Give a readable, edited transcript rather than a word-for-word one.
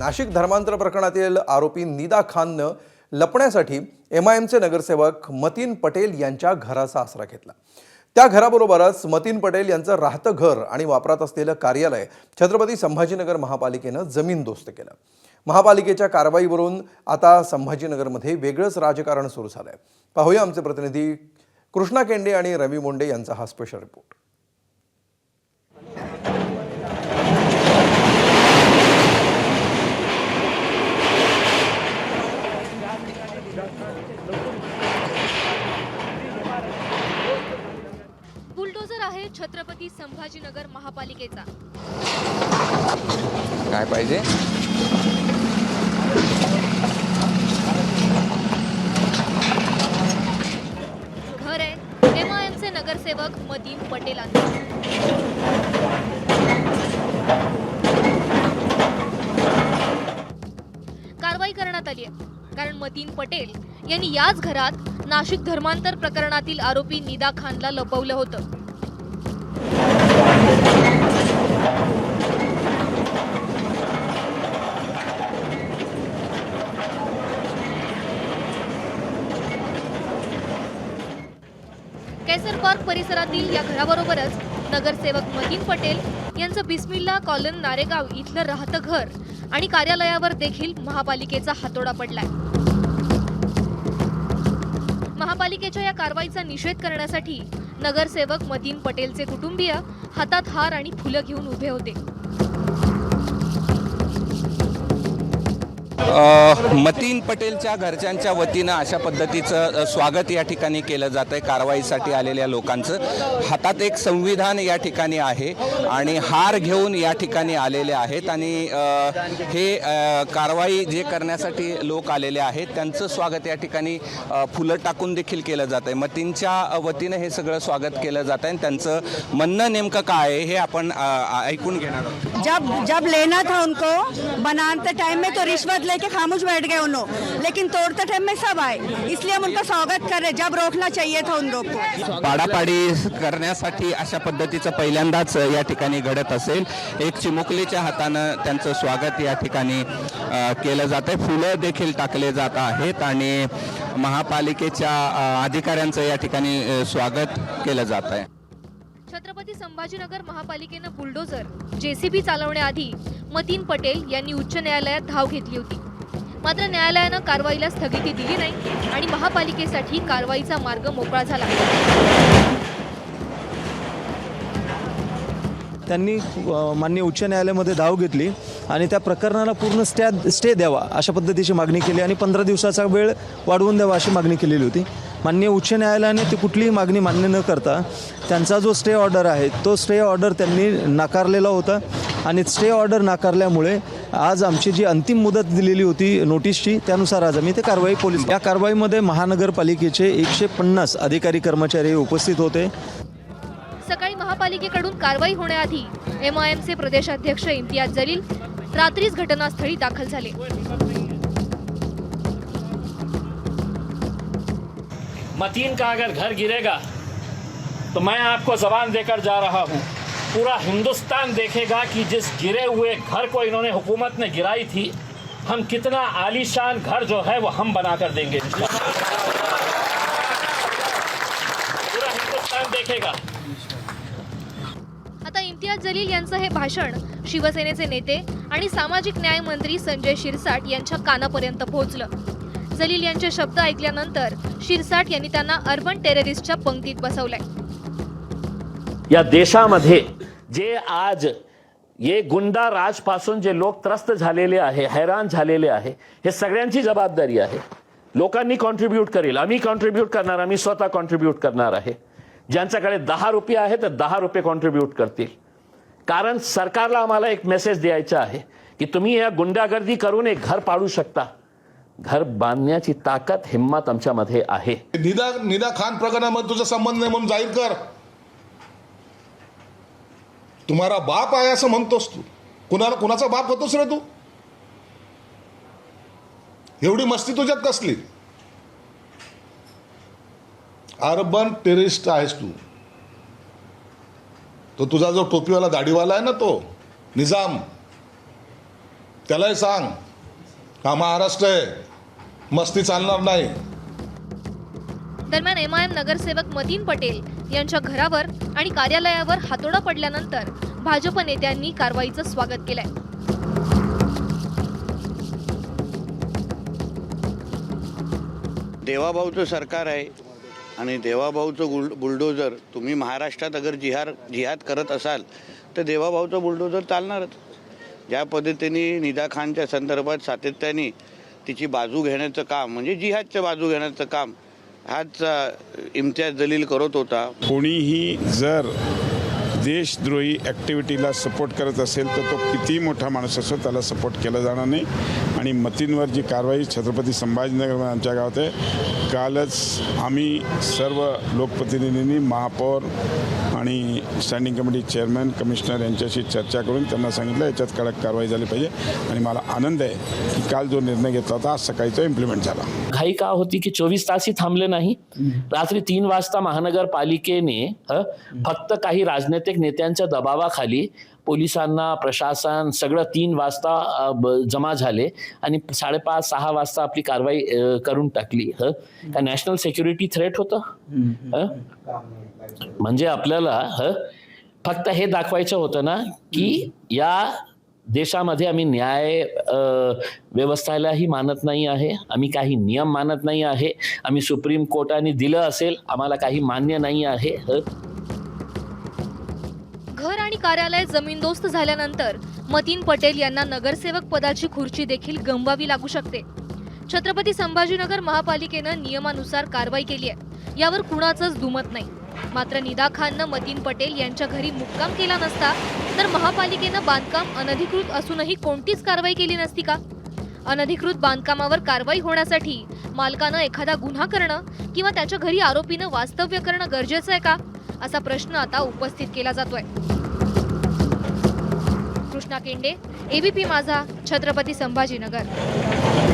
नाशिक धर्मांतर प्रकरणातील आरोपी निदा खाननं लपण्यासाठी MIMचे नगरसेवक मतीन पटेल यांच्या घराचा आसरा घेतला। त्या घराबरोबरच मतीन पटेल यांचं राहतं घर आणि वापरात असलेलं कार्यालय छत्रपती संभाजीनगर महापालिकेनं जमीनदोस्त केलं। महापालिकेच्या कारवाईवरून आता संभाजीनगरमध्ये वेगळंच राजकारण सुरू झालंय। पाहूया आमचे प्रतिनिधी कृष्णा केंडे आणि रवी मुंडे यांचा हा स्पेशल रिपोर्ट। बुलडोजर आहे छत्रपती संभाजीनगर महापालिकेचा। काय पाहिजे? घर आहे MIMचे नगरसेवक मतीन पटेलांचं। कारवाई करण्यात आली आहे कारण मतीन पटेल यांनी याच घरात नाशिक धर्मांतर प्रकरणातील आरोपी निदा खानला लपवलं होतं। कैसर पार्क परिसरातील या घराबरोबरच नगरसेवक मतीन पटेल यांचं बिस्मिल्ला कॉलन नारेगाव इथलं राहतं घर आणि कार्यालयावर देखील महापालिकेचा हातोडा पडलाय। महापालिकेच्या या कारवाईचा निषेध करण्यासाठी नगरसेवक मतीन पटेलचे कुटुंबीय हातात हार आणि फुलं घेऊन उभे होते। मतीन पटेलच्या घरच्यांच्या वतीनं अशा पद्धतीचं स्वागत या ठिकाणी केलं जातं आहे। कारवाईसाठी आलेल्या लोकांचं हातात एक संविधान या ठिकाणी आहे आणि हार घेऊन या ठिकाणी आलेले आहेत आणि हे कारवाई जे करण्यासाठी लोक आलेले आहेत त्यांचं स्वागत या ठिकाणी फुलं टाकून देखील केलं जातं आहे। मतीनच्या वतीनं हे सगळं स्वागत केलं जातं आहे आणि त्यांचं म्हणणं नेमकं काय आहे हे आपण ऐकून घेणार आहोत। जब लेना था उनको बनाते टाइम में तो रिश्वत लेके खामोश बैठ गए उन्होंने, लेकिन तोड़ते टाइम में सब आए, इसलिए हम उनका स्वागत कर रहे। जब रोकना चाहिए था उन लोग को। पाडापाडी करण्यासाठी अशा पद्धतीचं पहिल्यांदाच या ठिकाणी घडत असेल। एक चिमुकलीच्या हातानं त्यांचं स्वागत या ठिकाणी केलं जातं आहे। फुलं देखील टाकले जात आहेत आणि महापालिकेच्या अधिकाऱ्यांचं या ठिकाणी स्वागत केलं जात आहे। छत्रपती संभाजीनगर महापालिकेनं बुलडोजर JCB चालवण्याआधी मतीन पटेल यांनी उच्च न्यायालयात धाव घेतली होती। मात्र न्यायालयानं कारवाईला स्थगिती दिली नाही आणि महापालिकेसाठी कारवाईचा मार्ग मोकळा झाला। त्यांनी माननीय उच्च न्यायालयामध्ये धाव घेतली आणि त्या प्रकरणाला पूर्ण स्टे द्यावा अशा पद्धतीची मागणी केली आणि 15 दिवसाचा वेळ वाढवून द्यावा अशी मागणी केलेली होती। माननीय उच्च न्यायालयाने ती कुठलीही मागणी मान्य न करता त्यांचा जो स्टे ऑर्डर आहे तो स्टे ऑर्डर त्यांनी नाकारलेला होता आणि स्टे ऑर्डर नाकारल्यामुळे आज आमची जी अंतिम मुदत दिलेली होती नोटीसची त्यानुसार आज आम्ही ते कारवाई पोलीस या कारवाईमध्ये महानगरपालिकेचे 150 अधिकारी कर्मचारी उपस्थित होते। सकाळी महापालिकेकडून कारवाई होण्याआधी MIMचे प्रदेशाध्यक्ष इम्तियाज जलील रात्रीच घटनास्थळी दाखल झाले। मतीन का अगर घर गिरेगा तो मैं आपको जबान देकर जा रहा हूँ, पूरा हिंदुस्तान देखेगा कि जिस गिरे हुए घर को इन्होंने हुकूमत ने गिराई थी, हम कितना आलीशान घर जो है वो हम बनाकर देंगे। पूरा हिंदुस्तान देखेगा। आता इम्तियाज जलील यांचं हे भाषण शिवसेनेचे नेते आणि सामाजिक न्याय मंत्री संजय शिरसाट यांच्या कानापर्यंत पोहोचलं। जलील यांचे शब्द ऐकल्यानंतर शिरसाट यांनी त्यांना अर्बन टेररिस्टच्या पंक्तीत बसवलंय। या देशामध्ये जे आज ये गुंडा राज पासून जे लोक त्रस्त झालेले आहे, हैरान झालेले आहे, हे सगळ्यांची जबाबदारी आहे। लोकांनी कॉन्ट्रीब्यूट करेल, आम्ही कॉन्ट्रीब्यूट करणार, आम्ही स्वतः कॉन्ट्रीब्यूट करणार आहे। ज्यांच्याकडे 10 रुपये आहे तर 10 रुपये कॉन्ट्रीब्यूट करतील, कारण सरकारला आम्हाला एक मेसेज द्यायचा आहे की तुम्ही या गुंडागर्दी करून एक घर पाडू शकता। घर बांधण्याची ताकद हिम्मत आमच्यामध्ये आहे। निदा खान प्रकरणामध्ये तुझा संबंध नाही म्हणून जाहीर कर। तुम्हारा बाप आहे असं म्हणतोस तू, कुणाचा बाप होतोस रे तू? एवढी मस्ती तुझ्यात कसली? अर्बन टेररिस्ट आहेस तू। तो तुझा जो टोपीवाला दाढीवाला आहे ना तो निजाम, त्यालाही सांग हा महाराष्ट्र आहे, मस्ती चालणार नाही. दरम्यान MIM नगरसेवक मतीन पटेल यांच्या घरावर आणि कार्यालयावर हातोडा पडल्यानंतर भाजप नेत्यांनी कारवाईचं स्वागत केलंय. देवाभाऊचं सरकार आहे आणि देवाभाऊचं बुलडोजर, तुम्ही महाराष्ट्रात अगर जिहाद करत असाल तर देवाभाऊचं बुलडोजर चालणारच. ज्या पद्धतीने निदा खानच्या संदर्भात सातत्याने तिची बाजू घेण्याचं काम, म्हणजे जिहादच्या बाजू घेण्याचं काम हाच इम्तियाज जलील करत होता. कोणीही जर देशद्रोही ॲक्टिव्हिटीला सपोर्ट करत असेल तर तो कितीही मोठा माणूस असो त्याला सपोर्ट केला जाणार नाही. आणि मतींवर जी कारवाई छत्रपती संभाजीनगर आमच्या गावात आहे, कालच आम्ही सर्व लोकप्रतिनिधींनी महापौर आणि स्टँडिंग कमिटी चेअरमॅन, कमिशनर यांच्याशी चर्चा करून त्यांना सांगितलं याच्यात कडक कारवाई झाली पाहिजे. आणि मला आनंद आहे की काल जो निर्णय घेतला होता आज सकाळी तो इम्प्लिमेंट झाला. घाई का होती की 24 तासही थांबले नाही. रात्री 3 वाजता महानगरपालिकेने फक्त काही राजनैतिक नेत्यांच्या दबावाखाली पोलिसांना, प्रशासन सगळं 3 वाजता जमा झाले आणि 5:30-6 वाजता आपली कारवाई करून टाकली. का नॅशनल सिक्युरिटी थ्रेट होतं? म्हणजे आपल्याला फक्त हे दाखवायचं होतं ना की या देशामध्ये आम्ही न्याय व्यवस्थेलाही मानत नाही आहे, आम्ही काही नियम मानत नाही आहे, आम्ही सुप्रीम कोर्टाने दिलं असेल आम्हाला काही मान्य नाही आहे. घर आणि कार्यालय जमीनदोस्त झाल्यानंतर मतीन पटेल यांना नगरसेवक पदाची खुर्ची देखील गमवावी लागू शकते. छत्रपती संभाजीनगर महापालिकेनं नियमानुसार कारवाई केली आहे, यावर कुणाचंच दुमत नाही. मात्र निदा खाननं मतीन पटेल यांच्या घरी मुक्काम केला नसता तर महापालिकेनं बांधकाम अनधिकृत असूनही कोणतीच कारवाई केली नसती का? अनधिकृत बांधकामावर कारवाई होण्यासाठी मालकानं एखादा गुन्हा करणं किंवा त्याच्या घरी आरोपीनं वास्तव्य करणं गरजेचं आहे का, असा प्रश्न आता उपस्थित केला जातोय. कृष्णा केंडे, ABP माझा, छत्रपती संभाजीनगर.